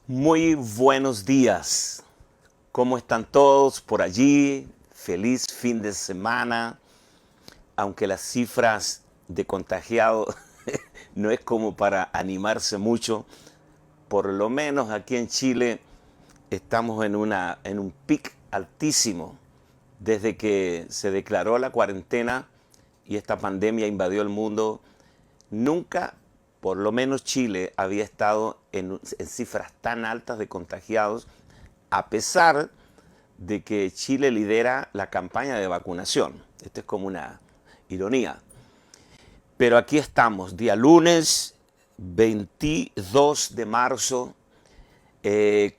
Muy buenos días. ¿Cómo están todos por allí? Feliz fin de semana. Aunque las cifras de contagiados no es como para animarse mucho, por lo menos aquí en Chile estamos en un pic altísimo desde que se declaró la cuarentena y esta pandemia invadió el mundo. Nunca, por lo menos Chile, había estado en cifras tan altas de contagiados, a pesar de que Chile lidera la campaña de vacunación. Esto es como una ironía. Pero aquí estamos, día lunes 22 de marzo,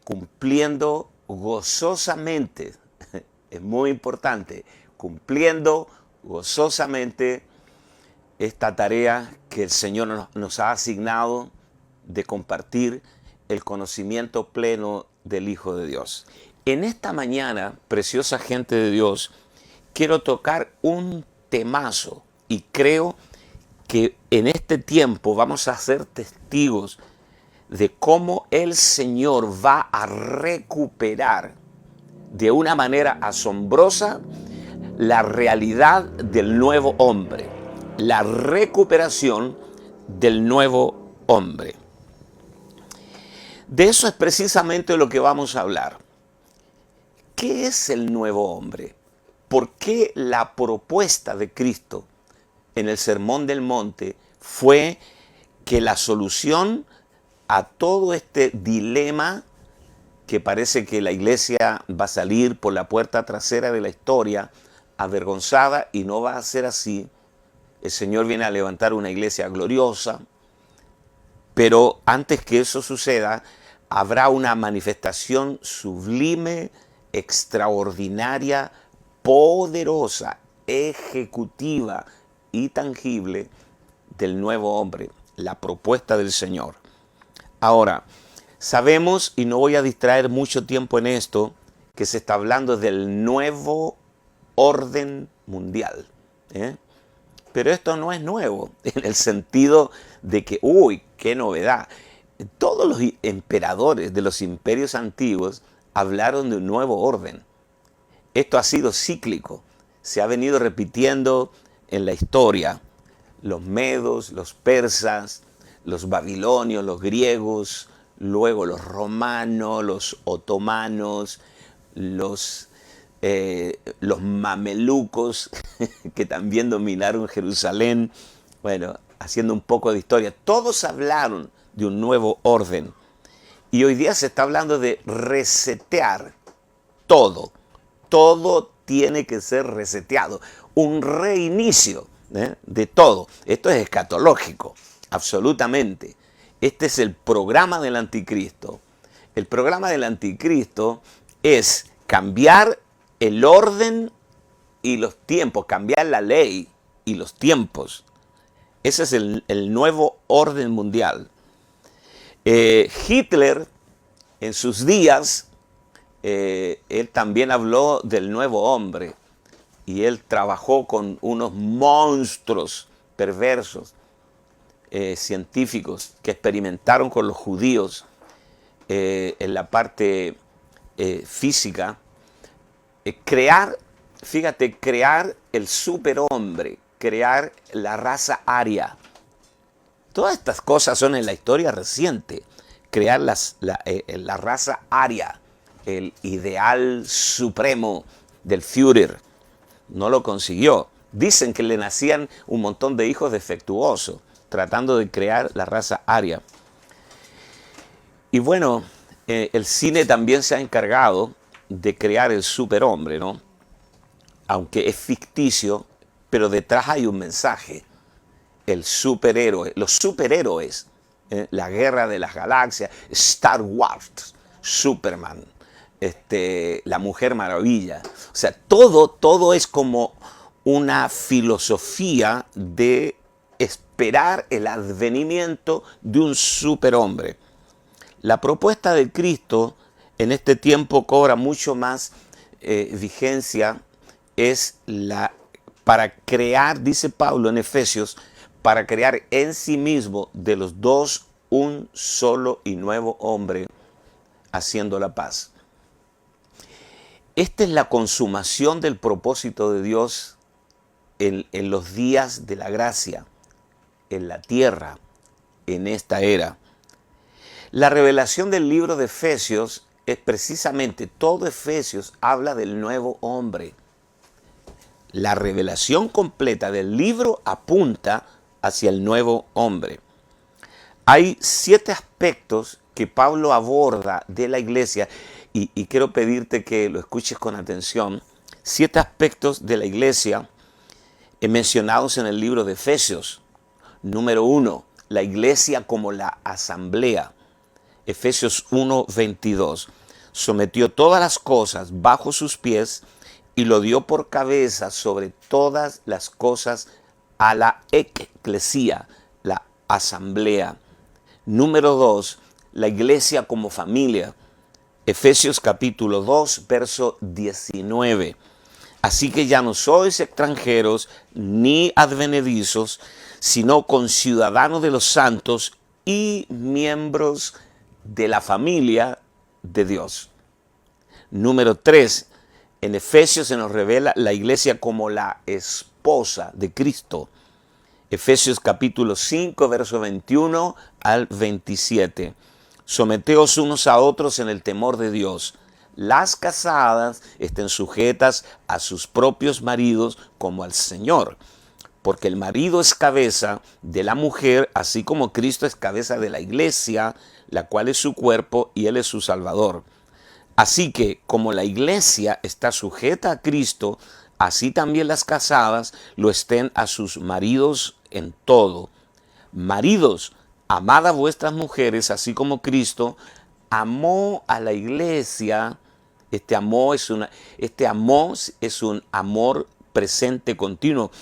cumpliendo gozosamente, es muy importante, cumpliendo gozosamente esta tarea que el Señor nos ha asignado de compartir el conocimiento pleno del Hijo de Dios. En esta mañana, preciosa gente de Dios, quiero tocar un temazo y creo que en este tiempo vamos a ser testigos de cómo el Señor va a recuperar de una manera asombrosa la realidad del nuevo hombre, la recuperación del nuevo hombre. De eso es precisamente lo que vamos a hablar. ¿Qué es el nuevo hombre? ¿Por qué la propuesta de Cristo en el Sermón del Monte fue que la solución a todo este dilema que parece que la iglesia va a salir por la puerta trasera de la historia avergonzada, y no va a ser así? El Señor viene a levantar una iglesia gloriosa, pero antes que eso suceda, habrá una manifestación sublime, extraordinaria, poderosa, ejecutiva y tangible del nuevo hombre, la propuesta del Señor. Ahora, sabemos, y no voy a distraer mucho tiempo en esto, que se está hablando del nuevo orden mundial, ¿eh? Pero esto no es nuevo, en el sentido de que, uy, qué novedad. Todos los emperadores de los imperios antiguos hablaron de un nuevo orden. Esto ha sido cíclico, se ha venido repitiendo en la historia. Los medos, los persas, los babilonios, los griegos, luego los romanos, los otomanos, los mamelucos, que también dominaron Jerusalén. Bueno, haciendo un poco de historia, todos hablaron de un nuevo orden. Y hoy día se está hablando de resetear todo. Todo tiene que ser reseteado. Un reinicio, de todo. Esto es escatológico, absolutamente. Este es el programa del anticristo. El programa del anticristo es cambiar el orden y los tiempos, cambiar la ley y los tiempos. Ese es el nuevo orden mundial. Hitler, en sus días, él también habló del nuevo hombre, y él trabajó con unos monstruos perversos, científicos, que experimentaron con los judíos en la parte física. Crear el superhombre, crear la raza aria. Todas estas cosas son en la historia reciente. Crear la raza aria, el ideal supremo del Führer. No lo consiguió. Dicen que le nacían un montón de hijos defectuosos, tratando de crear la raza aria. Y bueno, el cine también se ha encargado de crear el superhombre, ¿no? Aunque es ficticio, pero detrás hay un mensaje. El superhéroe, los superhéroes, la guerra de las galaxias, Star Wars, Superman, la Mujer Maravilla. O sea, todo es como una filosofía de esperar el advenimiento de un superhombre. La propuesta de Cristo en este tiempo cobra mucho más vigencia. Es para crear, dice Pablo en Efesios, para crear en sí mismo de los dos un solo y nuevo hombre, haciendo la paz. Esta es la consumación del propósito de Dios en los días de la gracia, en la tierra, en esta era. La revelación del libro de Efesios es precisamente, todo Efesios habla del nuevo hombre. La revelación completa del libro apunta hacia el nuevo hombre. Hay 7 aspectos que Pablo aborda de la iglesia y quiero pedirte que lo escuches con atención. 7 aspectos de la iglesia mencionados en el libro de Efesios. Número 1, la iglesia como la asamblea. Efesios 1:22. Sometió todas las cosas bajo sus pies y lo dio por cabeza sobre todas las cosas a la eclesía, la asamblea. Número 2, la iglesia como familia. Efesios capítulo 2, verso 19. Así que ya no sois extranjeros ni advenedizos, sino conciudadanos de los santos y miembros de la familia de Dios. Número 3, en Efesios se nos revela la iglesia como la esposa de Cristo. Efesios capítulo 5, verso 21 al 27. Someteos unos a otros en el temor de Dios. Las casadas estén sujetas a sus propios maridos como al Señor, porque el marido es cabeza de la mujer, así como Cristo es cabeza de la iglesia, la cual es su cuerpo y Él es su Salvador. Así que, como la iglesia está sujeta a Cristo, así también las casadas lo estén a sus maridos en todo. Maridos, amad a vuestras mujeres, así como Cristo amó a la iglesia. Este amor es un amor presente continuo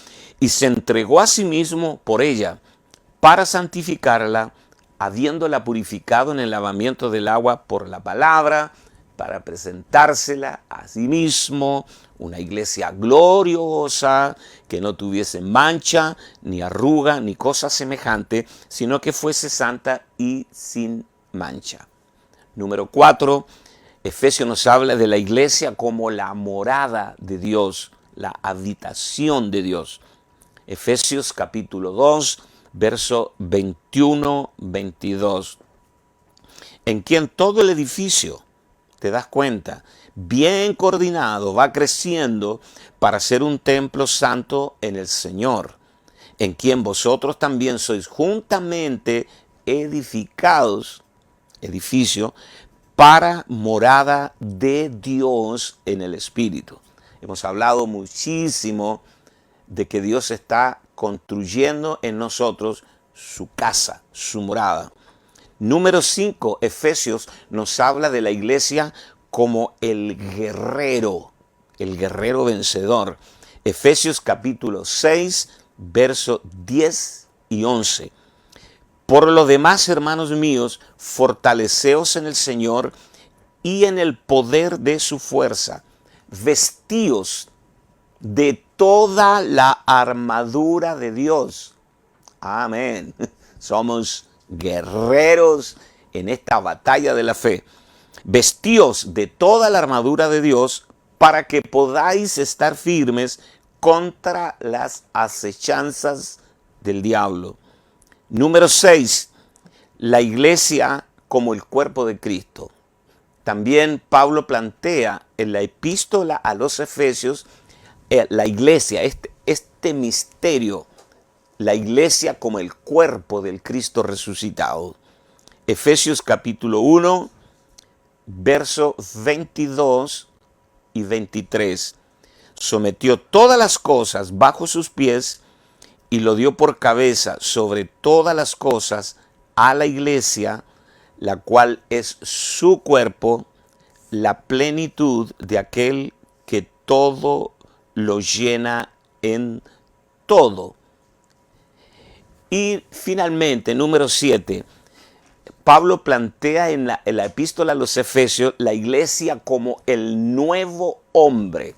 y se entregó a sí mismo por ella para santificarla, habiéndola purificado en el lavamiento del agua por la palabra, para presentársela a sí mismo, una iglesia gloriosa, que no tuviese mancha, ni arruga, ni cosa semejante, sino que fuese santa y sin mancha. Número 4, Efesios nos habla de la iglesia como la morada de Dios, la habitación de Dios. Efesios capítulo 2, verso 21-22. En quien todo el edificio, te das cuenta, bien coordinado, va creciendo para ser un templo santo en el Señor, en quien vosotros también sois juntamente edificados, edificio, para morada de Dios en el Espíritu. Hemos hablado muchísimo de que Dios está construyendo en nosotros su casa, su morada. Número 5, Efesios nos habla de la iglesia como el guerrero vencedor. Efesios capítulo 6, versos 10 y 11. Por lo demás, hermanos míos, fortaleceos en el Señor y en el poder de su fuerza. Vestíos de toda la armadura de Dios. Amén. Somos guerreros en esta batalla de la fe. Vestíos de toda la armadura de Dios para que podáis estar firmes contra las acechanzas del diablo. Número 6, la iglesia como el cuerpo de Cristo. También Pablo plantea en la epístola a los Efesios la iglesia, este misterio, la iglesia como el cuerpo del Cristo resucitado. Efesios capítulo 1, versos 22 y 23. Sometió todas las cosas bajo sus pies y lo dio por cabeza sobre todas las cosas a la iglesia, la cual es su cuerpo, la plenitud de aquel que todo lo llena en todo. Y finalmente, número 7, Pablo plantea en la epístola a los Efesios la iglesia como el nuevo hombre.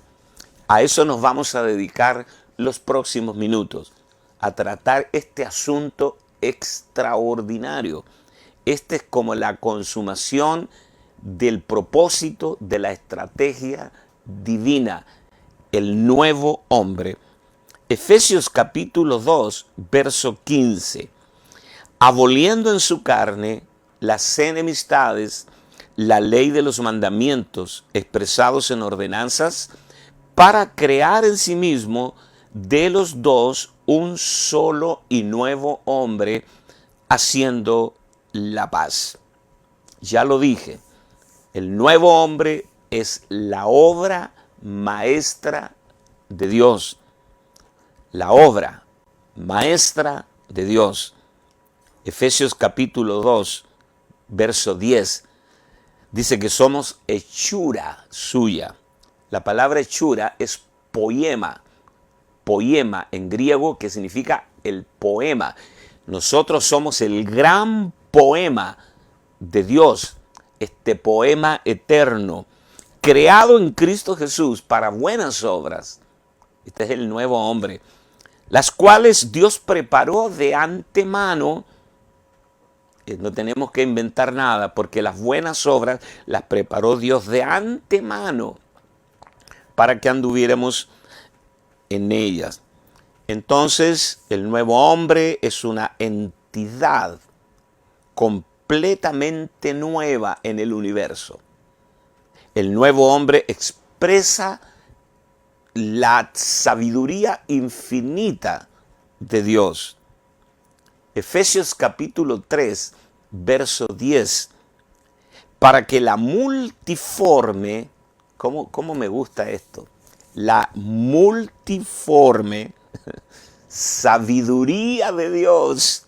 A eso nos vamos a dedicar los próximos minutos, a tratar este asunto extraordinario. Este es como la consumación del propósito de la estrategia divina, el nuevo hombre. Efesios capítulo 2, verso 15. Aboliendo en su carne las enemistades, la ley de los mandamientos expresados en ordenanzas, para crear en sí mismo de los dos un solo y nuevo hombre, haciendo la paz. Ya lo dije, el nuevo hombre es la obra maestra de Dios. La obra maestra de Dios. Efesios capítulo 2, verso 10, dice que somos hechura suya. La palabra hechura es poema en griego, que significa el poema. Nosotros somos el gran poema de Dios, este poema eterno, creado en Cristo Jesús para buenas obras. Este es el nuevo hombre, las cuales Dios preparó de antemano. No tenemos que inventar nada, porque las buenas obras las preparó Dios de antemano para que anduviéramos en ellas. Entonces, el nuevo hombre es una entidad completamente nueva en el universo. El nuevo hombre expresa la sabiduría infinita de Dios. Efesios capítulo 3, verso 10. Para que la multiforme, ¿cómo me gusta esto? La multiforme sabiduría de Dios.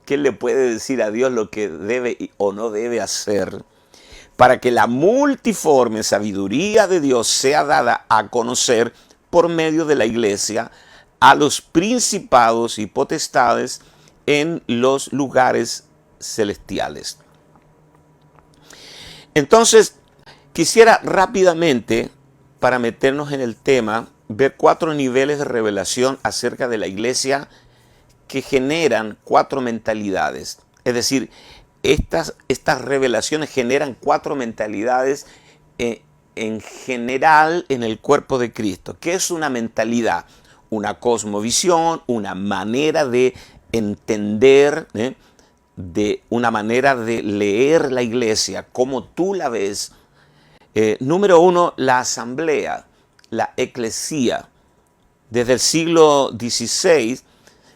¿Qué le puede decir a Dios lo que debe o no debe hacer? Para que la multiforme sabiduría de Dios sea dada a conocer por medio de la iglesia a los principados y potestades en los lugares celestiales. Entonces, quisiera rápidamente, para meternos en el tema, ver 4 niveles de revelación acerca de la iglesia que generan 4 mentalidades. Es decir, estas revelaciones generan 4 mentalidades en general en el cuerpo de Cristo. ¿Qué es una mentalidad? Una cosmovisión, una manera de entender, de una manera de leer la iglesia, como tú la ves. Número 1, la asamblea, la eclesía. Desde el siglo XVI,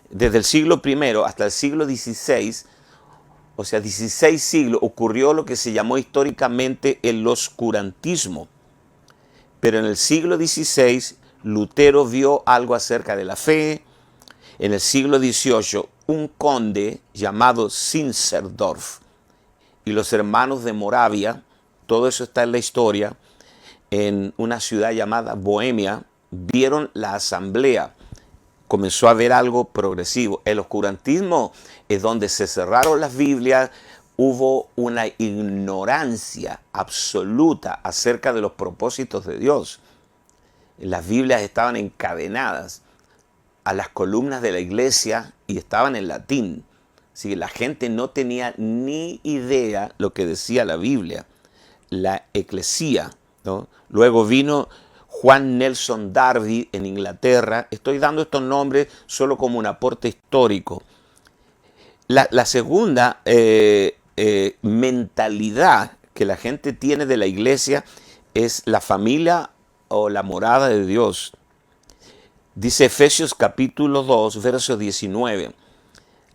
desde el siglo I hasta el siglo XVI, o sea, 16 siglos, ocurrió lo que se llamó históricamente el oscurantismo. Pero en el siglo XVI, Lutero vio algo acerca de la fe. En el siglo XVIII, un conde llamado Zinzendorf y los hermanos de Moravia, todo eso está en la historia, en una ciudad llamada Bohemia, vieron la asamblea. Comenzó a haber algo progresivo. El oscurantismo es donde se cerraron las Biblias, hubo una ignorancia absoluta acerca de los propósitos de Dios. Las Biblias estaban encadenadas a las columnas de la iglesia y estaban en latín. Así que la gente no tenía ni idea lo que decía la Biblia. La eclesía, ¿no? Luego vino Juan Nelson Darby en Inglaterra. Estoy dando estos nombres solo como un aporte histórico. La segunda mentalidad que la gente tiene de la iglesia es la familia o la morada de Dios. Dice Efesios capítulo 2, verso 19.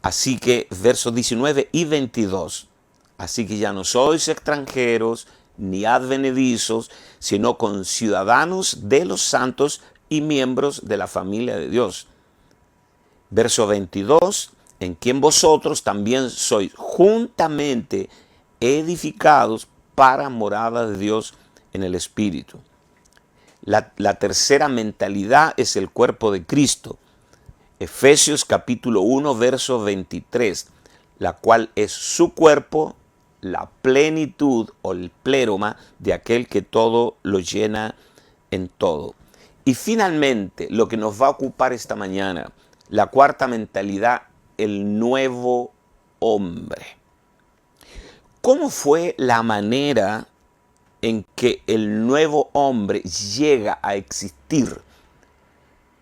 Así que, versos 19 y 22. Así que ya no sois extranjeros ni advenedizos, sino conciudadanos de los santos y miembros de la familia de Dios. Verso 22, en quien vosotros también sois juntamente edificados para morada de Dios en el Espíritu. La tercera mentalidad es el cuerpo de Cristo. Efesios capítulo 1, verso 23, la cual es su cuerpo, la plenitud o el pléroma de aquel que todo lo llena en todo. Y finalmente, lo que nos va a ocupar esta mañana, la cuarta mentalidad, el nuevo hombre. ¿Cómo fue la manera en que el nuevo hombre llega a existir?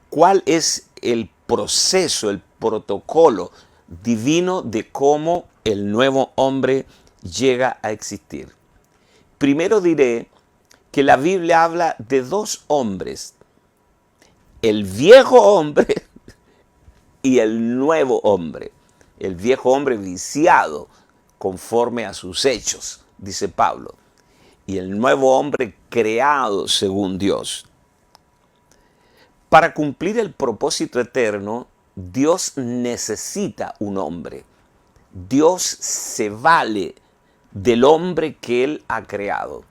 ¿Cuál es el proceso, el protocolo divino de cómo el nuevo hombre llega a existir? Primero diré que la Biblia habla de dos hombres, el viejo hombre y el nuevo hombre. El viejo hombre viciado conforme a sus hechos, dice Pablo, y el nuevo hombre creado según Dios. Para cumplir el propósito eterno, Dios necesita un hombre. Dios se vale del hombre que Él ha creado.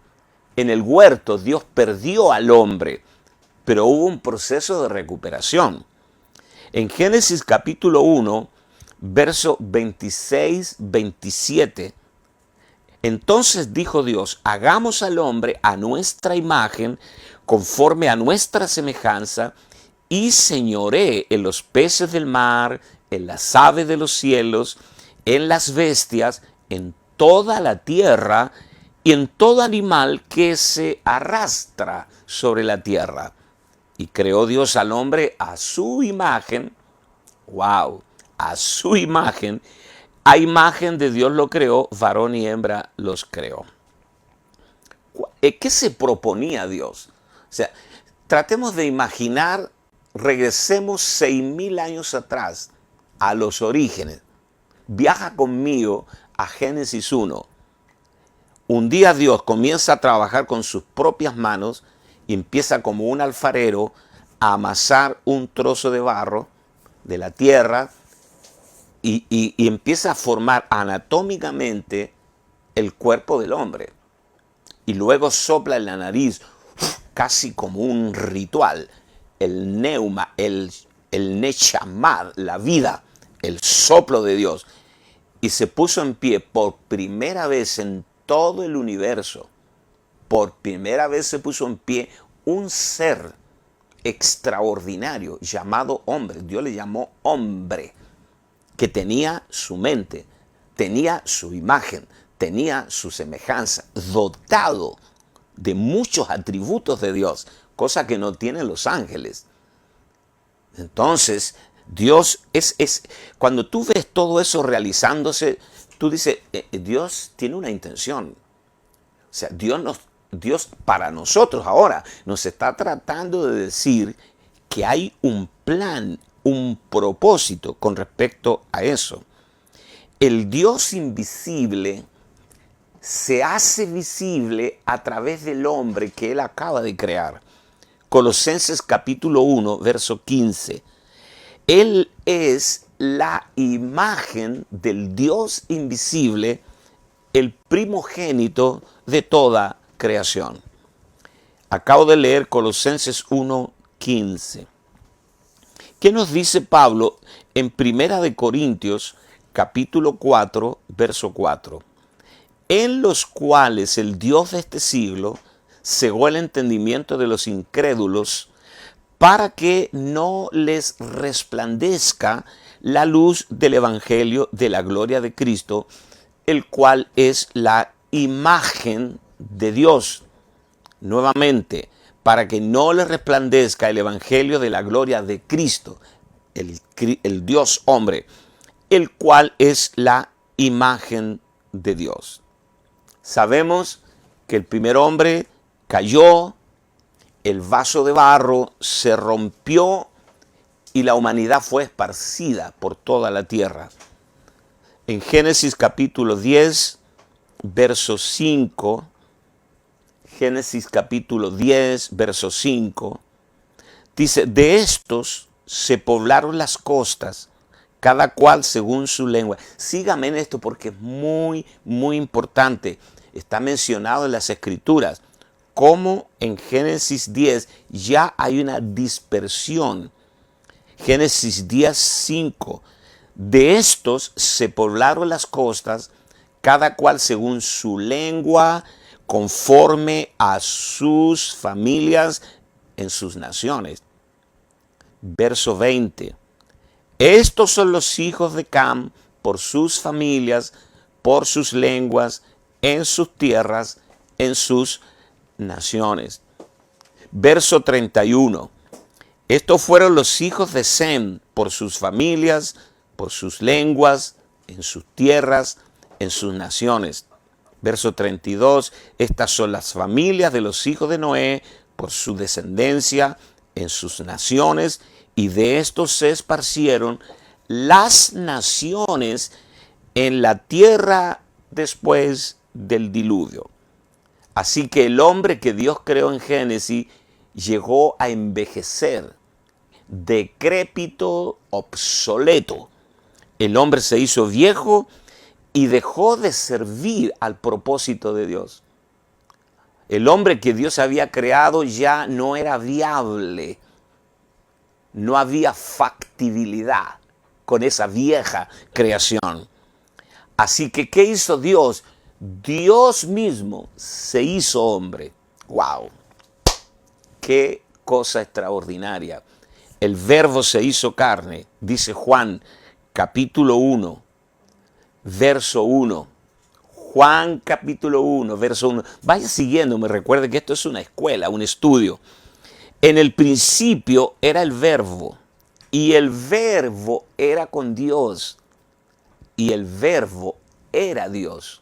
En el huerto Dios perdió al hombre, pero hubo un proceso de recuperación. En Génesis capítulo 1, verso 26-27, entonces dijo Dios, hagamos al hombre a nuestra imagen, conforme a nuestra semejanza, y señoree en los peces del mar, en las aves de los cielos, en las bestias, en toda la tierra y en todo animal que se arrastra sobre la tierra. Y creó Dios al hombre a su imagen. ¡Wow! A su imagen. A imagen de Dios lo creó, varón y hembra los creó. ¿Qué se proponía Dios? O sea, tratemos de imaginar, regresemos 6.000 años atrás, a los orígenes. Viaja conmigo a Génesis 1. Un día Dios comienza a trabajar con sus propias manos y empieza como un alfarero a amasar un trozo de barro de la tierra y empieza a formar anatómicamente el cuerpo del hombre. Y luego sopla en la nariz, casi como un ritual, el neuma, el nechamad, la vida, el soplo de Dios. Y se puso en pie por primera vez en todo el universo. Por primera vez se puso en pie un ser extraordinario llamado hombre. Dios le llamó hombre, que tenía su mente, tenía su imagen, tenía su semejanza, dotado de muchos atributos de Dios, cosa que no tienen los ángeles. Entonces, Dios cuando tú ves todo eso realizándose, tú dices, Dios tiene una intención. O sea, Dios para nosotros ahora nos está tratando de decir que hay un plan, un propósito con respecto a eso. El Dios invisible se hace visible a través del hombre que Él acaba de crear. Colosenses capítulo 1, verso 15. Él es la imagen del Dios invisible, el primogénito de toda creación. Acabo de leer Colosenses 1, 15. ¿Qué nos dice Pablo en Primera de Corintios capítulo 4, verso 4? En los cuales el Dios de este siglo cegó el entendimiento de los incrédulos para que no les resplandezca la luz del evangelio de la gloria de Cristo, el cual es la imagen de Dios. Nuevamente, para que no les resplandezca el evangelio de la gloria de Cristo, el Dios hombre, el cual es la imagen de Dios. Sabemos que el primer hombre cayó, el vaso de barro se rompió y la humanidad fue esparcida por toda la tierra. En Génesis capítulo 10, verso 5, Génesis capítulo 10, verso 5, dice, de estos se poblaron las costas, cada cual según su lengua. Sígame en esto porque es muy, muy importante. Está mencionado en las Escrituras. Como en Génesis 10 ya hay una dispersión. Génesis 10, 5. De estos se poblaron las costas, cada cual según su lengua, conforme a sus familias en sus naciones. Verso 20. Estos son los hijos de Cam por sus familias, por sus lenguas, en sus tierras, en sus naciones. Verso 31. Estos fueron los hijos de Sem por sus familias, por sus lenguas, en sus tierras, en sus naciones. Verso 32. Estas son las familias de los hijos de Noé por su descendencia, en sus naciones, y de estos se esparcieron las naciones en la tierra después del diluvio. Así que el hombre que Dios creó en Génesis llegó a envejecer, decrépito, obsoleto. El hombre se hizo viejo y dejó de servir al propósito de Dios. El hombre que Dios había creado ya no era viable. No había factibilidad con esa vieja creación. Así que, ¿qué hizo Dios? Dios mismo se hizo hombre. ¡Wow! ¡Qué cosa extraordinaria! El Verbo se hizo carne, dice Juan, capítulo 1, verso 1. Juan capítulo 1, verso 1. Vaya siguiéndome, recuerde que esto es una escuela, un estudio. En el principio era el Verbo, y el Verbo era con Dios, y el Verbo era Dios.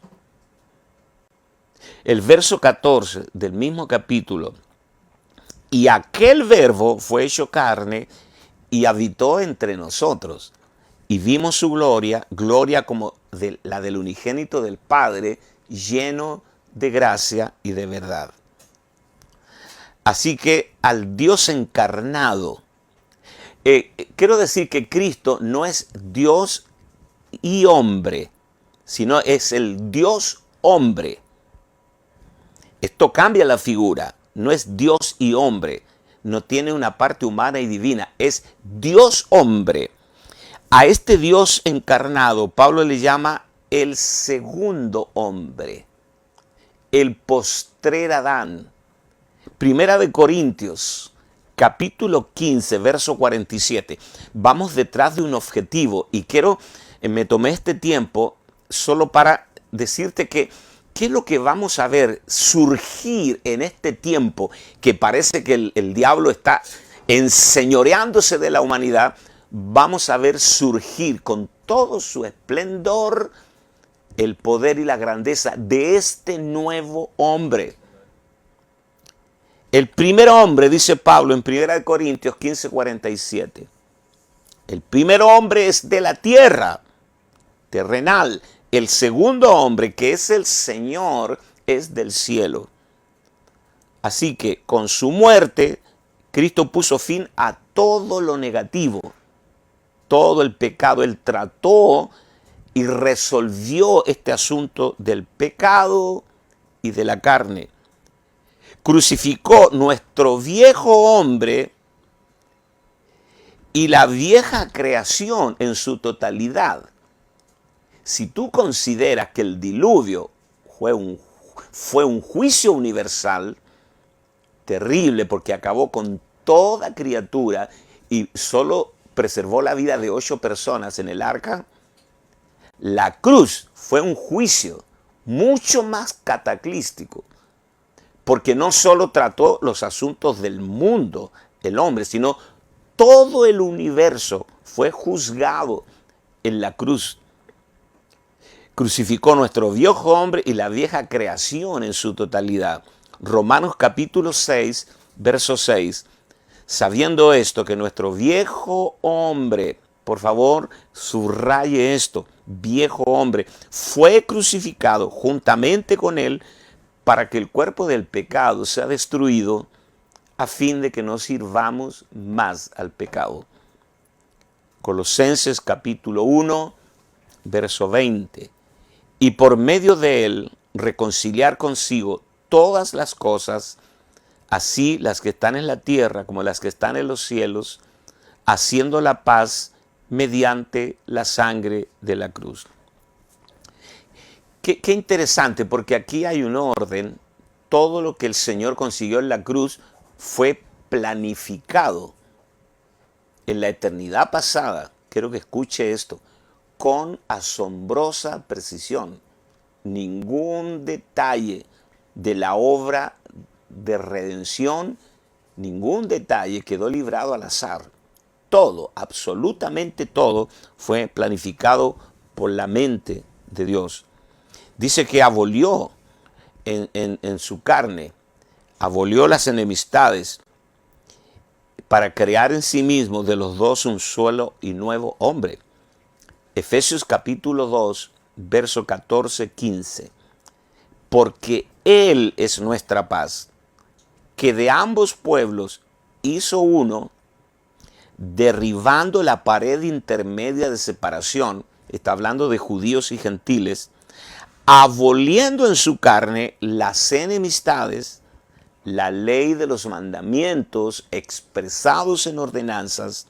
El verso 14 del mismo capítulo. Y aquel Verbo fue hecho carne y habitó entre nosotros. Y vimos su gloria, gloria como la del unigénito del Padre, lleno de gracia y de verdad. Así que al Dios encarnado, quiero decir que Cristo no es Dios y hombre, sino es el Dios hombre. Esto cambia la figura, no es Dios y hombre, no tiene una parte humana y divina, es Dios hombre. A este Dios encarnado, Pablo le llama el segundo hombre, el postrer Adán. Primera de Corintios, capítulo 15, verso 47. Vamos detrás de un objetivo y me tomé este tiempo solo para decirte que qué es lo que vamos a ver surgir en este tiempo que parece que el diablo está enseñoreándose de la humanidad. Vamos a ver surgir con todo su esplendor el poder y la grandeza de este nuevo hombre. El primer hombre, dice Pablo en 1 Corintios 15, 47. El primer hombre es de la tierra, terrenal. El segundo hombre, que es el Señor, es del cielo. Así que con su muerte, Cristo puso fin a todo lo negativo, todo el pecado. Él trató y resolvió este asunto del pecado y de la carne. Crucificó nuestro viejo hombre y la vieja creación en su totalidad. Si tú consideras que el diluvio fue un juicio universal, terrible, porque acabó con toda criatura y solo preservó la vida de 8 personas en el arca, la cruz fue un juicio mucho más cataclístico, porque no solo trató los asuntos del mundo, el hombre, sino todo el universo fue juzgado en la cruz. Crucificó nuestro viejo hombre y la vieja creación en su totalidad. Romanos capítulo 6, verso 6. Sabiendo esto, que nuestro viejo hombre, por favor, subraye esto, viejo hombre, fue crucificado juntamente con él para que el cuerpo del pecado sea destruido, a fin de que no sirvamos más al pecado. Colosenses capítulo 1, verso 20. Y por medio de él reconciliar consigo todas las cosas, así las que están en la tierra como las que están en los cielos, haciendo la paz mediante la sangre de la cruz. Qué interesante, porque aquí hay un orden. Todo lo que el Señor consiguió en la cruz fue planificado en la eternidad pasada. Quiero que escuche esto, con asombrosa precisión. ningún detalle de la obra de redención, ningún detalle quedó librado al azar. Todo, absolutamente todo, fue planificado por la mente de Dios. Dice que abolió en su carne, abolió las enemistades para crear en sí mismo de los dos un solo y nuevo hombre. Efesios capítulo 2, verso 14-15. Porque Él es nuestra paz, que de ambos pueblos hizo uno, derribando la pared intermedia de separación, está hablando de judíos y gentiles, aboliendo en su carne las enemistades, la ley de los mandamientos expresados en ordenanzas,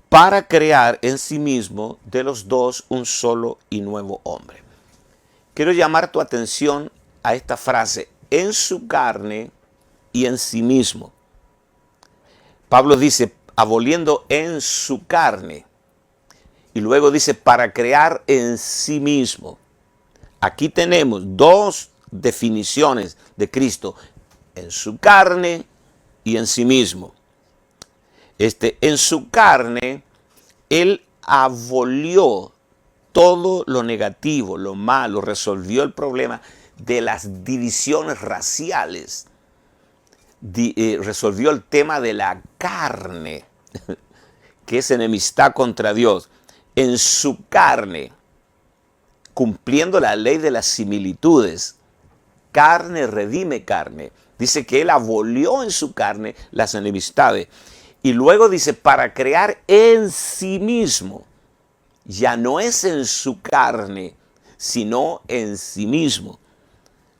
para crear en sí mismo de los dos un solo y nuevo hombre. Quiero llamar tu atención a esta frase, en su carne y en sí mismo. Pablo dice, aboliendo en su carne, y luego dice, para crear en sí mismo. Aquí tenemos dos definiciones de Cristo, en su carne y en sí mismo. En su carne, Él abolió todo lo negativo, lo malo, resolvió el problema de las divisiones raciales, resolvió el tema de la carne, que es enemistad contra Dios. En su carne, cumpliendo la ley de las similitudes, carne redime carne. Dice que Él abolió en su carne las enemistades. Y luego dice, para crear en sí mismo, ya no es en su carne, sino en sí mismo,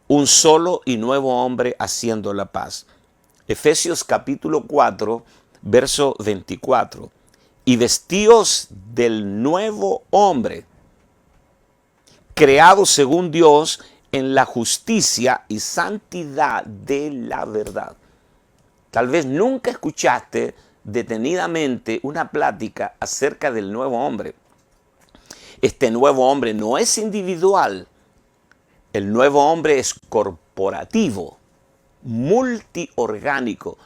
un solo y nuevo hombre haciendo la paz. Efesios capítulo 4, verso 24. Y vestíos del nuevo hombre, creado según Dios en la justicia y santidad de la verdad. Tal vez nunca escuchaste detenidamente una plática acerca del nuevo hombre. Este nuevo hombre no es individual. El nuevo hombre es corporativo, multiorgánico.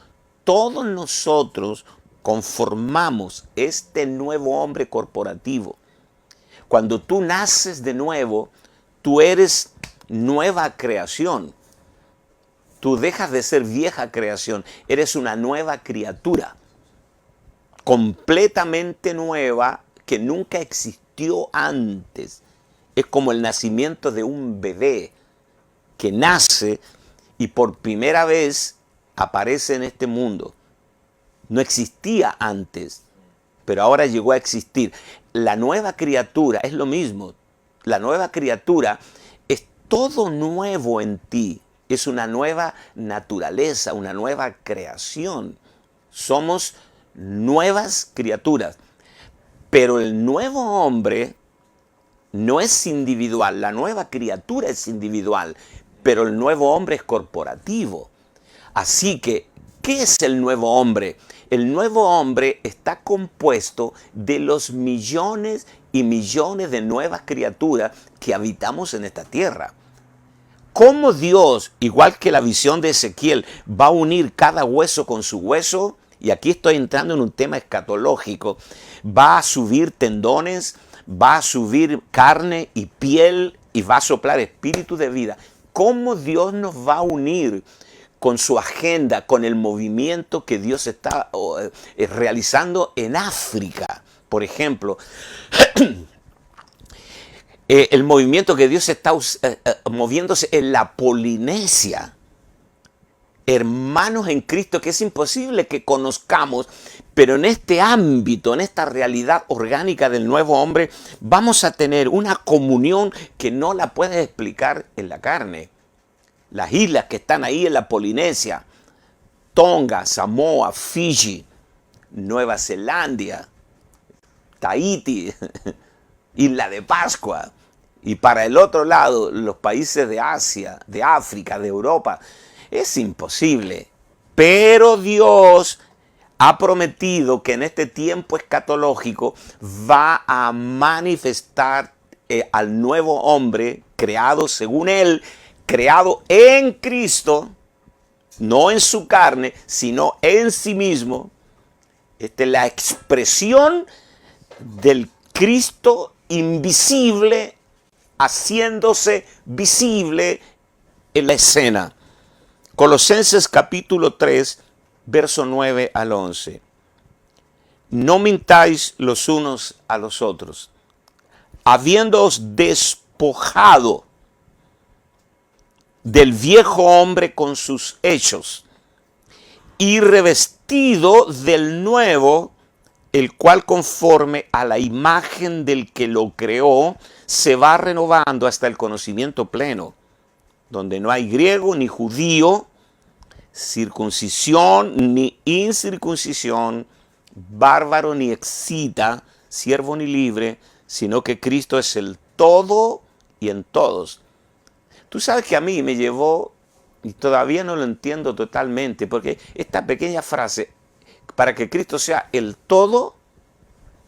Todos nosotros conformamos este nuevo hombre corporativo. Cuando tú naces de nuevo, tú eres nueva creación. Tú dejas de ser vieja creación. Eres una nueva criatura. Completamente nueva que nunca existió antes. Es como el nacimiento de un bebé que nace y por primera vez aparece en este mundo. No existía antes, pero ahora llegó a existir. La nueva criatura es lo mismo. La nueva criatura es todo nuevo en ti. Es una nueva naturaleza, una nueva creación. Somos nuevas criaturas. Pero el nuevo hombre no es individual. La nueva criatura es individual, pero el nuevo hombre es corporativo. Así que, ¿qué es el nuevo hombre? El nuevo hombre está compuesto de los millones y millones de nuevas criaturas que habitamos en esta tierra. ¿Cómo Dios, igual que la visión de Ezequiel, va a unir cada hueso con su hueso? Y aquí estoy entrando en un tema escatológico. Va a subir tendones, va a subir carne y piel y va a soplar espíritu de vida. ¿Cómo Dios nos va a unir con su agenda, con el movimiento que Dios está realizando en África? Por ejemplo, el movimiento que Dios está moviéndose en la Polinesia. Hermanos en Cristo, que es imposible que conozcamos, pero en este ámbito, en esta realidad orgánica del nuevo hombre, vamos a tener una comunión que no la puedes explicar en la carne. Las islas que están ahí en la Polinesia, Tonga, Samoa, Fiji, Nueva Zelanda, Tahití, Isla de Pascua, y para el otro lado, los países de Asia, de África, de Europa. Es imposible. Pero Dios ha prometido que en este tiempo escatológico va a manifestar al nuevo hombre creado según Él, creado en Cristo, no en su carne, sino en sí mismo. Esta es la expresión del Cristo invisible haciéndose visible en la escena. Colosenses capítulo 3, verso 9 al 11. No mintáis los unos a los otros, habiéndoos despojado del viejo hombre con sus hechos y revestido del nuevo, el cual conforme a la imagen del que lo creó, se va renovando hasta el conocimiento pleno, donde no hay griego ni judío, circuncisión ni incircuncisión, bárbaro ni escita, siervo ni libre, sino que Cristo es el todo y en todos. Tú sabes que a mí me llevó, y todavía no lo entiendo totalmente, porque esta pequeña frase, para que Cristo sea el todo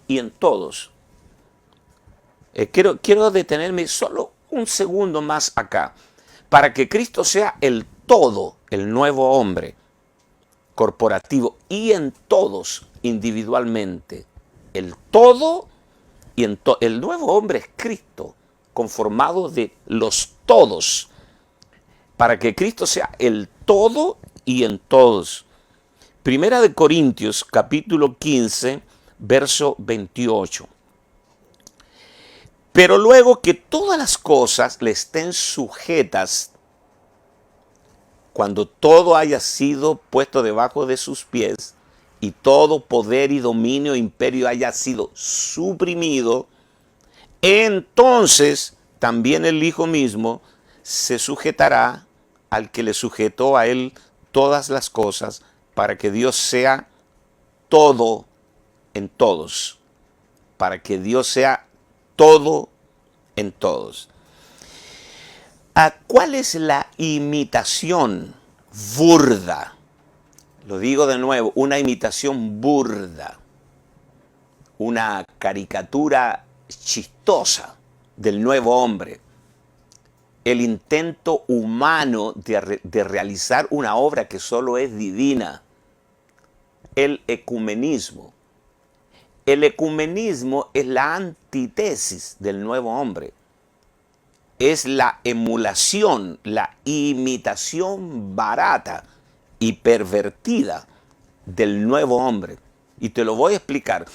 y en todos. Quiero detenerme solo un segundo más acá. Para que Cristo sea el todo, el nuevo hombre corporativo, y en todos individualmente. El todo y en todo. El nuevo hombre es Cristo, conformado de los todos. Para que Cristo sea el todo y en todos. Primera de Corintios, capítulo 15, verso 28. Pero luego que todas las cosas le estén sujetas, cuando todo haya sido puesto debajo de sus pies, y todo poder y dominio e imperio haya sido suprimido, entonces también el Hijo mismo se sujetará al que le sujetó a él todas las cosas, para que Dios sea todo en todos. Para que Dios sea todo en todos. ¿Cuál es la imitación burda? Lo digo de nuevo, una imitación burda. Una caricatura chistosa del nuevo hombre. El intento humano de realizar una obra que solo es divina. El ecumenismo. El ecumenismo es la antítesis del nuevo hombre. Es la emulación, la imitación barata y pervertida del nuevo hombre. Y te lo voy a explicar.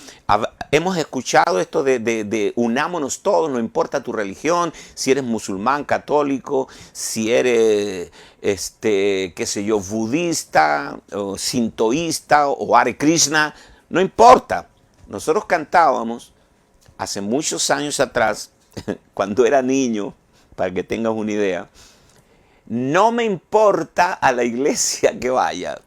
Hemos escuchado esto de unámonos todos, no importa tu religión, si eres musulmán, católico, si eres, qué sé yo, budista, o sintoísta, o Hare Krishna, no importa. Nosotros cantábamos hace muchos años atrás, cuando era niño, para que tengas una idea, no me importa a la iglesia que vaya.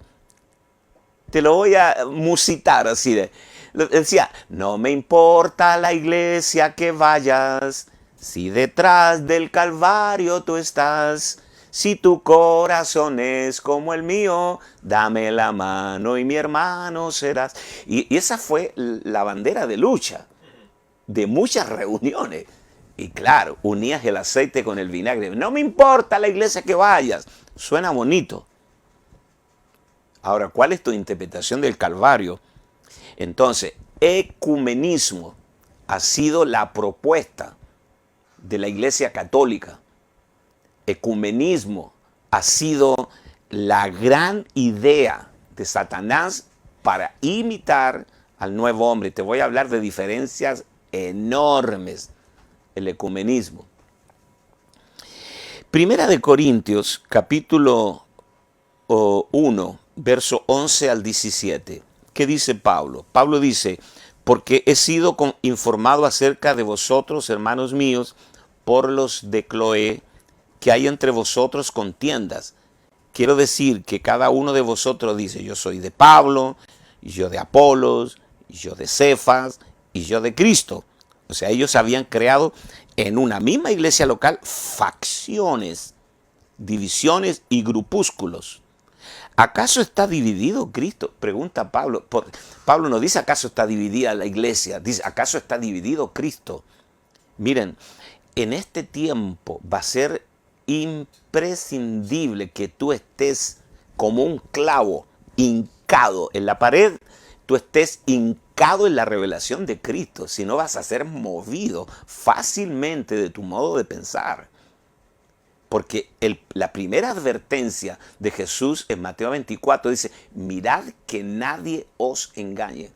Te lo voy a musitar así de. Decía, no me importa la iglesia que vayas, si detrás del Calvario tú estás, si tu corazón es como el mío, dame la mano y mi hermano serás. Y esa fue la bandera de lucha de muchas reuniones. Y claro, unías el aceite con el vinagre. No me importa la iglesia que vayas. Suena bonito. Ahora, ¿cuál es tu interpretación del Calvario? Entonces, ecumenismo ha sido la propuesta de la Iglesia Católica. Ecumenismo ha sido la gran idea de Satanás para imitar al nuevo hombre. Te voy a hablar de diferencias enormes. El ecumenismo. Primera de Corintios, capítulo 1, verso 11 al 17. ¿Qué dice Pablo? Pablo dice, porque he sido informado acerca de vosotros, hermanos míos, por los de Cloé, que hay entre vosotros contiendas. Quiero decir que cada uno de vosotros dice, yo soy de Pablo, y yo de Apolos, y yo de Cefas, y yo de Cristo. O sea, ellos habían creado en una misma iglesia local facciones, divisiones y grupúsculos. ¿Acaso está dividido Cristo? Pregunta Pablo. Pablo no dice acaso está dividida la iglesia, dice acaso está dividido Cristo. Miren, en este tiempo va a ser imprescindible que tú estés como un clavo hincado en la pared, tú estés hincado en la revelación de Cristo, si no vas a ser movido fácilmente de tu modo de pensar. Porque la primera advertencia de Jesús en Mateo 24 dice, mirad que nadie os engañe.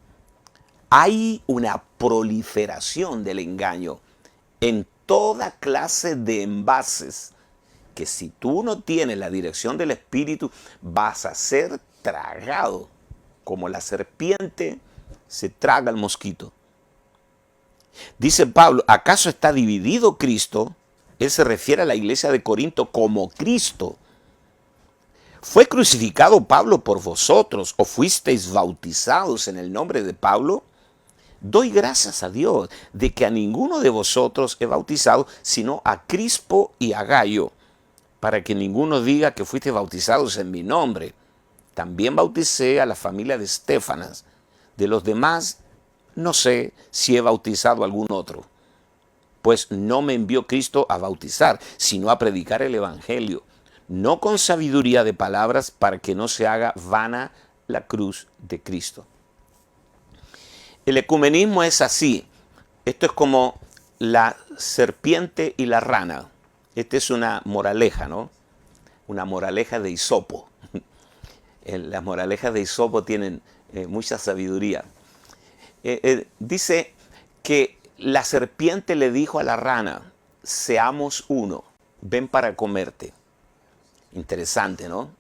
Hay una proliferación del engaño en toda clase de envases que si tú no tienes la dirección del Espíritu vas a ser tragado como la serpiente se traga al mosquito. Dice Pablo, ¿acaso está dividido Cristo? Él se refiere a la iglesia de Corinto como Cristo. ¿Fue crucificado Pablo por vosotros o fuisteis bautizados en el nombre de Pablo? Doy gracias a Dios de que a ninguno de vosotros he bautizado, sino a Crispo y a Gayo, para que ninguno diga que fuiste bautizados en mi nombre. También bauticé a la familia de Estéfanas. De los demás, no sé si he bautizado a algún otro. Pues no me envió Cristo a bautizar, sino a predicar el Evangelio, no con sabiduría de palabras, para que no se haga vana la cruz de Cristo. El ecumenismo es así. Esto es como la serpiente y la rana. Esta es una moraleja, ¿no? Una moraleja de Isopo. Las moralejas de Isopo tienen mucha sabiduría. Dice que la serpiente le dijo a la rana, seamos uno, ven para comerte. Interesante, ¿no?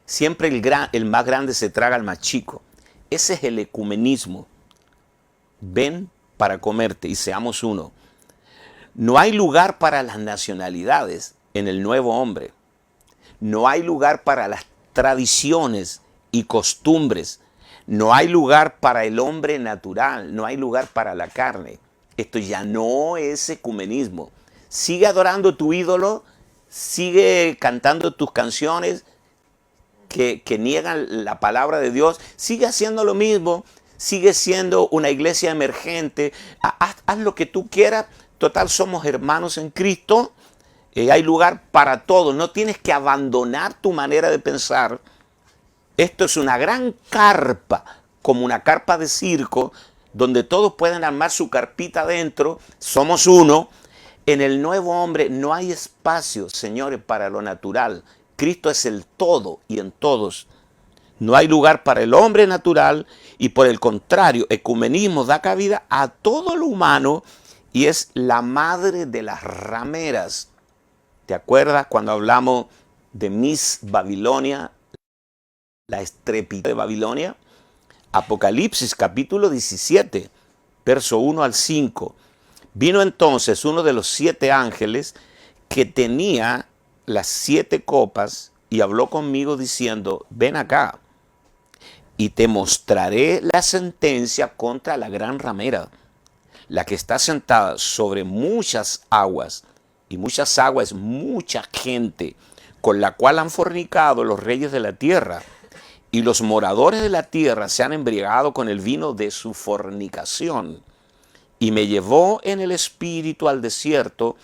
Siempre el más grande se traga al más chico. Ese es el ecumenismo. Ven para comerte y seamos uno. No hay lugar para las nacionalidades en el nuevo hombre. No hay lugar para las tradiciones y costumbres. No hay lugar para el hombre natural. No hay lugar para la carne. Esto ya no es ecumenismo. Sigue adorando tu ídolo. Sigue cantando tus canciones que niegan la palabra de Dios. Sigue haciendo lo mismo. Sigue siendo una iglesia emergente. Haz lo que tú quieras. Total, somos hermanos en Cristo. Hay lugar para todos. No tienes que abandonar tu manera de pensar. Esto es una gran carpa, como una carpa de circo, donde todos pueden armar su carpita adentro. Somos uno. En el nuevo hombre no hay espacio, señores, para lo natural. Cristo es el todo y en todos. No hay lugar para el hombre natural y por el contrario, ecumenismo da cabida a todo lo humano y es la madre de las rameras. ¿Te acuerdas cuando hablamos de Miss Babilonia, la estrepitosa de Babilonia? Apocalipsis capítulo 17, verso 1 al 5. Vino entonces uno de los 7 ángeles que tenía las 7 copas y habló conmigo diciendo, ven acá y te mostraré la sentencia contra la gran ramera, la que está sentada sobre muchas aguas, y muchas aguas es mucha gente, con la cual han fornicado los reyes de la tierra, y los moradores de la tierra se han embriagado con el vino de su fornicación. Y me llevó en el espíritu al desierto,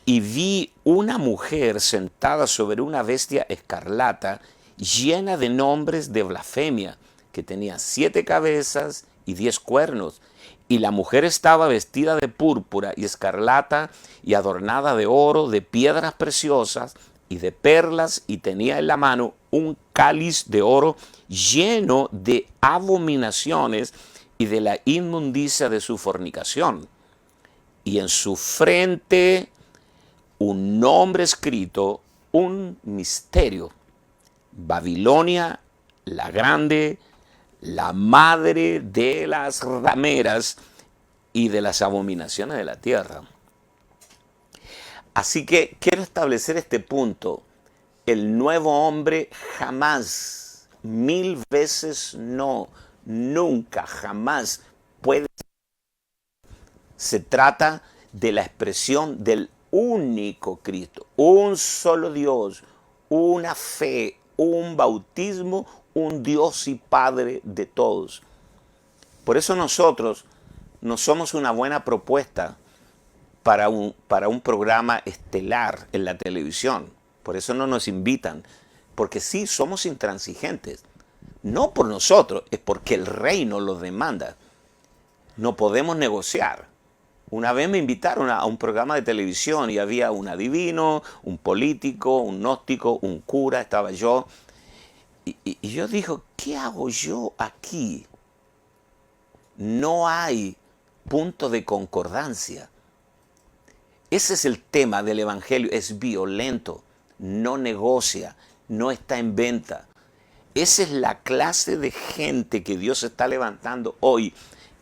y vi una mujer sentada sobre una bestia escarlata, llena de nombres de blasfemia, que tenía 7 cabezas y 10 cuernos. Y la mujer estaba vestida de púrpura y escarlata y adornada de oro, de piedras preciosas y de perlas, y tenía en la mano un cáliz de oro lleno de abominaciones y de la inmundicia de su fornicación. Y en su frente un nombre escrito, un misterio: Babilonia la grande, la madre de las rameras y de las abominaciones de la tierra. Así que quiero establecer este punto. El nuevo hombre jamás, 1000 veces no, nunca, jamás puede. Se trata de la expresión del único Cristo, un solo Dios, una fe, un bautismo, un Dios y Padre de todos. Por eso nosotros no somos una buena propuesta para un programa estelar en la televisión. Por eso no nos invitan, porque sí somos intransigentes. No por nosotros, es porque el reino lo demanda. No podemos negociar. Una vez me invitaron a un programa de televisión y había un adivino, un político, un gnóstico, un cura, estaba yo. Y yo dije, ¿qué hago yo aquí? No hay punto de concordancia. Ese es el tema del Evangelio, es violento, no negocia, no está en venta. Esa es la clase de gente que Dios está levantando hoy,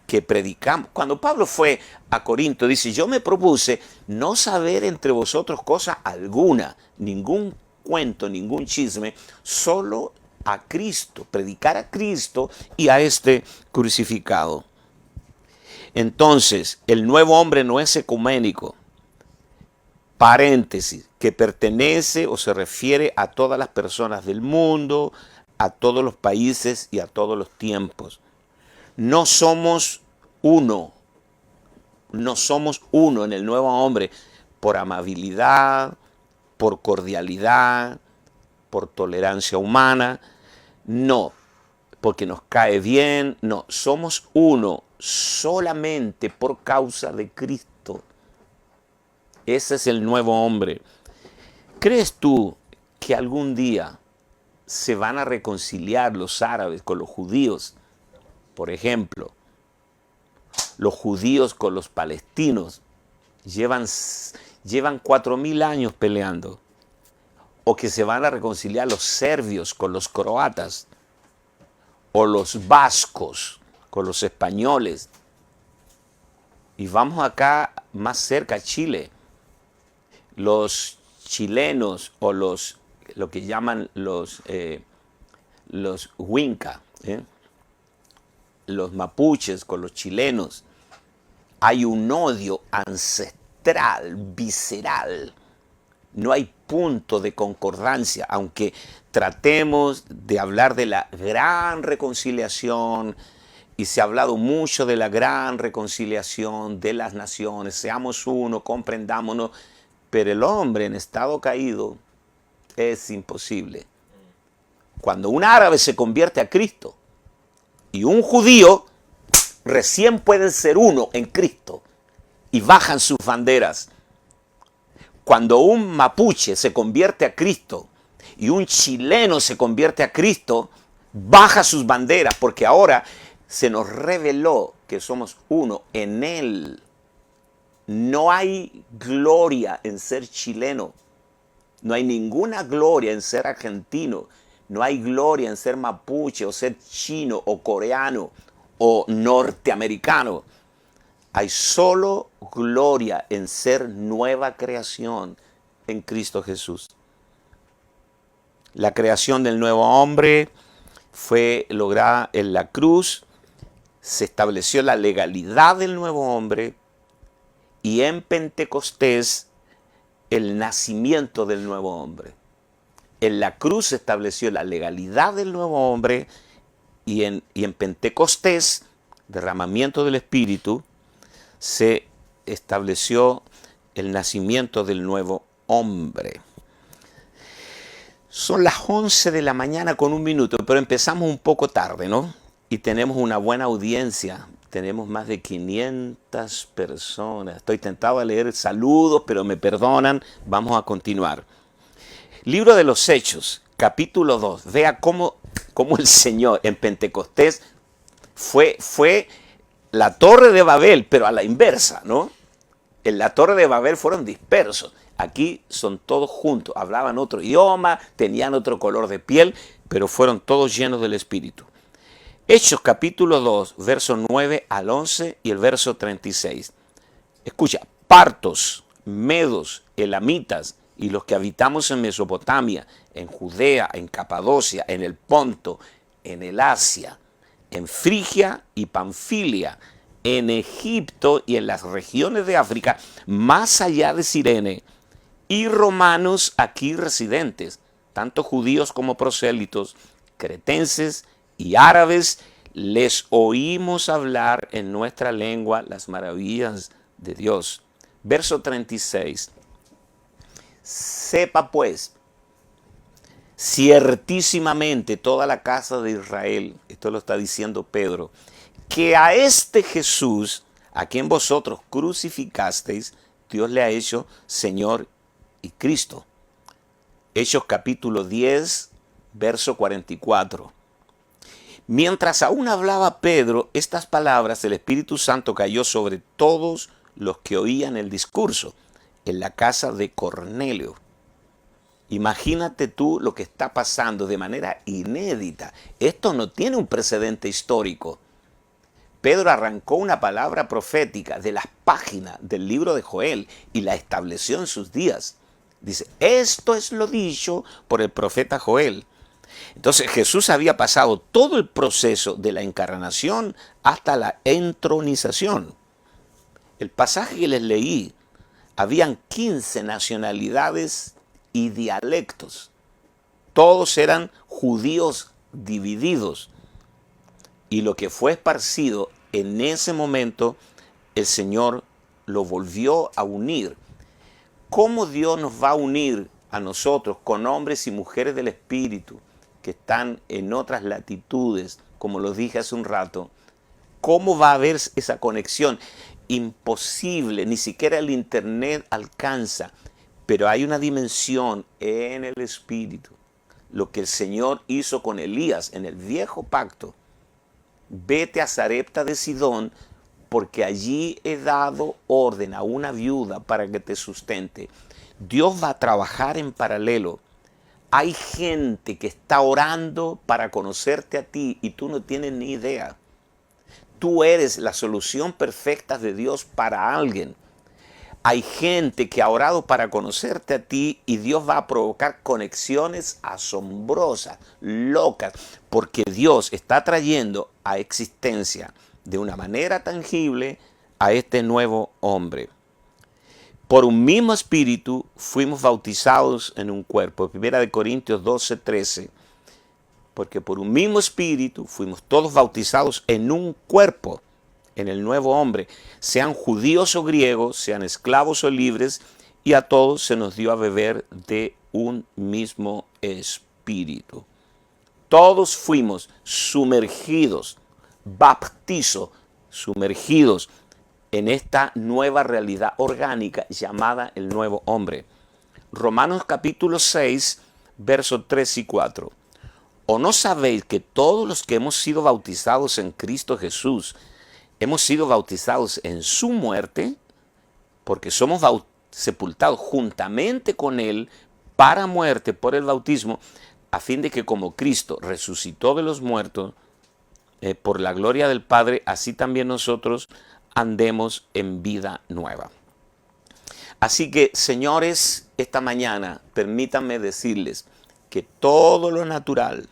que predicamos. Cuando Pablo fue a Corinto, dice, yo me propuse no saber entre vosotros cosa alguna, ningún cuento, ningún chisme, solo a Cristo, predicar a Cristo y a este crucificado. Entonces, el nuevo hombre no es ecuménico, paréntesis, que pertenece o se refiere a todas las personas del mundo, a todos los países y a todos los tiempos. No somos uno en el nuevo hombre por amabilidad, por cordialidad, por tolerancia humana, no, porque nos cae bien, no, somos uno solamente por causa de Cristo. Ese es el nuevo hombre. ¿Crees tú que algún día se van a reconciliar los árabes con los judíos? Por ejemplo, los judíos con los palestinos llevan 4.000 años peleando. O que se van a reconciliar los serbios con los croatas, o los vascos con los españoles. Y vamos acá más cerca a Chile. Los chilenos o lo que llaman los Huinca, los mapuches con los chilenos. Hay un odio ancestral, visceral. No hay punto de concordancia, aunque tratemos de hablar de la gran reconciliación, y se ha hablado mucho de la gran reconciliación de las naciones, seamos uno, comprendámonos, pero el hombre en estado caído es imposible. Cuando un árabe se convierte a Cristo y un judío, recién pueden ser uno en Cristo y bajan sus banderas. Cuando un mapuche se convierte a Cristo y un chileno se convierte a Cristo, baja sus banderas, porque ahora se nos reveló que somos uno en Él. No hay gloria en ser chileno, no hay ninguna gloria en ser argentino, no hay gloria en ser mapuche o ser chino o coreano o norteamericano. Hay solo gloria en ser nueva creación en Cristo Jesús. La creación del nuevo hombre fue lograda en la cruz, se estableció la legalidad del nuevo hombre y en Pentecostés el nacimiento del nuevo hombre. En la cruz se estableció la legalidad del nuevo hombre y en Pentecostés, derramamiento del Espíritu, se estableció el nacimiento del nuevo hombre. Son las 11 de la mañana con 1 minuto, pero empezamos un poco tarde, ¿no? Y tenemos una buena audiencia. Tenemos más de 500 personas. Estoy tentado a leer saludos, pero me perdonan. Vamos a continuar. Libro de los Hechos, capítulo 2. Vea cómo el Señor en Pentecostés fue la Torre de Babel, pero a la inversa, ¿no? En la Torre de Babel fueron dispersos. Aquí son todos juntos. Hablaban otro idioma, tenían otro color de piel, pero fueron todos llenos del Espíritu. Hechos capítulo 2, verso 9 al 11 y el verso 36. Escucha, partos, medos, elamitas y los que habitamos en Mesopotamia, en Judea, en Capadocia, en el Ponto, en el Asia, en Frigia y Panfilia, en Egipto y en las regiones de África, más allá de Cirene, y romanos aquí residentes, tanto judíos como prosélitos, cretenses y árabes, les oímos hablar en nuestra lengua las maravillas de Dios. Verso 36. Sepa pues, ciertísimamente toda la casa de Israel, esto lo está diciendo Pedro, que a este Jesús, a quien vosotros crucificasteis, Dios le ha hecho Señor y Cristo. Hechos capítulo 10, verso 44. Mientras aún hablaba Pedro estas palabras, el Espíritu Santo cayó sobre todos los que oían el discurso en la casa de Cornelio. Imagínate tú lo que está pasando de manera inédita. Esto no tiene un precedente histórico. Pedro arrancó una palabra profética de las páginas del libro de Joel y la estableció en sus días. Dice, esto es lo dicho por el profeta Joel. Entonces Jesús había pasado todo el proceso de la encarnación hasta la entronización. El pasaje que les leí, habían 15 nacionalidades y dialectos. Todos eran judíos divididos. Y lo que fue esparcido en ese momento, el Señor lo volvió a unir. ¿Cómo Dios nos va a unir a nosotros con hombres y mujeres del Espíritu que están en otras latitudes, como lo dije hace un rato? ¿Cómo va a haber esa conexión? Imposible, ni siquiera el internet alcanza, pero hay una dimensión en el Espíritu. Lo que el Señor hizo con Elías en el viejo pacto. Vete a Sarepta de Sidón, porque allí he dado orden a una viuda para que te sustente. Dios va a trabajar en paralelo. Hay gente que está orando para conocerte a ti y tú no tienes ni idea. Tú eres la solución perfecta de Dios para alguien. Hay gente que ha orado para conocerte a ti y Dios va a provocar conexiones asombrosas, locas, porque Dios está trayendo a existencia de una manera tangible a este nuevo hombre. Por un mismo espíritu fuimos bautizados en un cuerpo. 1 Corintios 12, 13. Porque por un mismo espíritu fuimos todos bautizados en un cuerpo, en el nuevo hombre, sean judíos o griegos, sean esclavos o libres, y a todos se nos dio a beber de un mismo espíritu. Todos fuimos sumergidos, bautizo, sumergidos en esta nueva realidad orgánica llamada el nuevo hombre. Romanos capítulo 6, versos 3 y 4. ¿O no sabéis que todos los que hemos sido bautizados en Cristo Jesús, hemos sido bautizados en su muerte? Porque somos sepultados juntamente con Él para muerte por el bautismo, a fin de que como Cristo resucitó de los muertos, por la gloria del Padre, así también nosotros andemos en vida nueva. Así que, señores, esta mañana permítanme decirles que todo lo natural,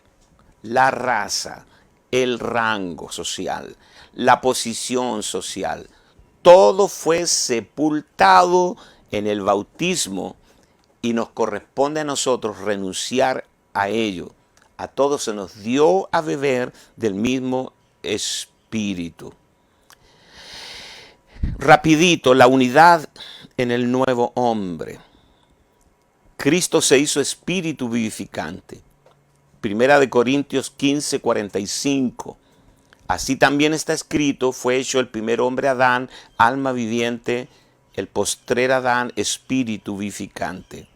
la raza, el rango social, la posición social, todo fue sepultado en el bautismo y nos corresponde a nosotros renunciar a ello. A todos se nos dio a beber del mismo espíritu. Rapidito, la unidad en el nuevo hombre. Cristo se hizo espíritu vivificante. 1 Corintios 15, 45. Así también está escrito, fue hecho el primer hombre Adán, alma viviente, el postrer Adán, espíritu vivificante.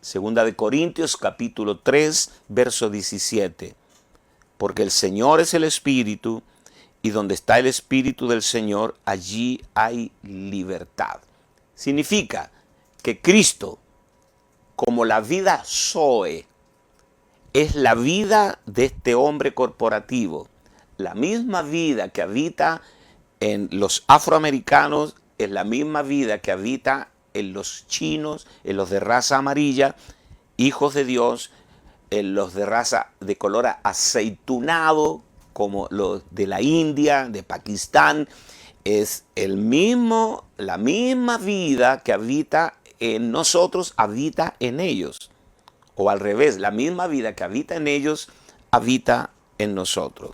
2 Corintios capítulo 3, verso 17. Porque el Señor es el Espíritu, y donde está el Espíritu del Señor, allí hay libertad. Significa que Cristo, como la vida Zoe, es la vida de este hombre corporativo. La misma vida que habita en los afroamericanos es la misma vida que habita en los chinos, en los de raza amarilla, hijos de Dios, en los de raza de color aceitunado, como los de la India, de Pakistán. Es la misma vida que habita en nosotros, habita en ellos. O al revés, la misma vida que habita en ellos, habita en nosotros.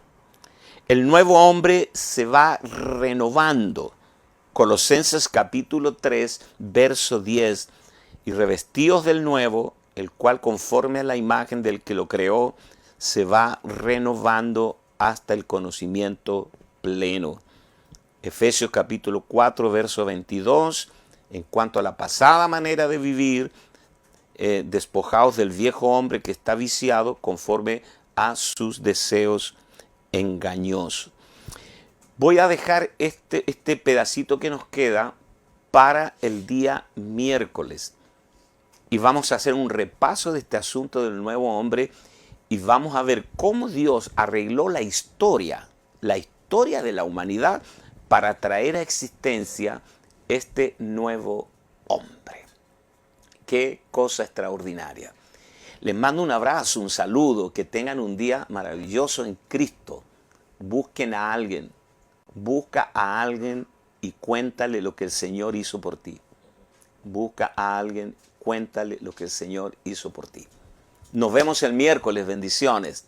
El nuevo hombre se va renovando. Colosenses capítulo 3, verso 10. Y revestidos del nuevo, el cual conforme a la imagen del que lo creó, se va renovando hasta el conocimiento pleno. Efesios capítulo 4, verso 22. En cuanto a la pasada manera de vivir, despojados del viejo hombre que está viciado conforme a sus deseos engañosos. Voy a dejar este pedacito que nos queda para el día miércoles. Y vamos a hacer un repaso de este asunto del nuevo hombre y vamos a ver cómo Dios arregló la historia de la humanidad para traer a existencia este nuevo hombre. Qué cosa extraordinaria. Les mando un abrazo, un saludo, que tengan un día maravilloso en Cristo. Busquen a alguien. Busca a alguien y cuéntale lo que el Señor hizo por ti. Busca a alguien, cuéntale lo que el Señor hizo por ti. Nos vemos el miércoles. Bendiciones.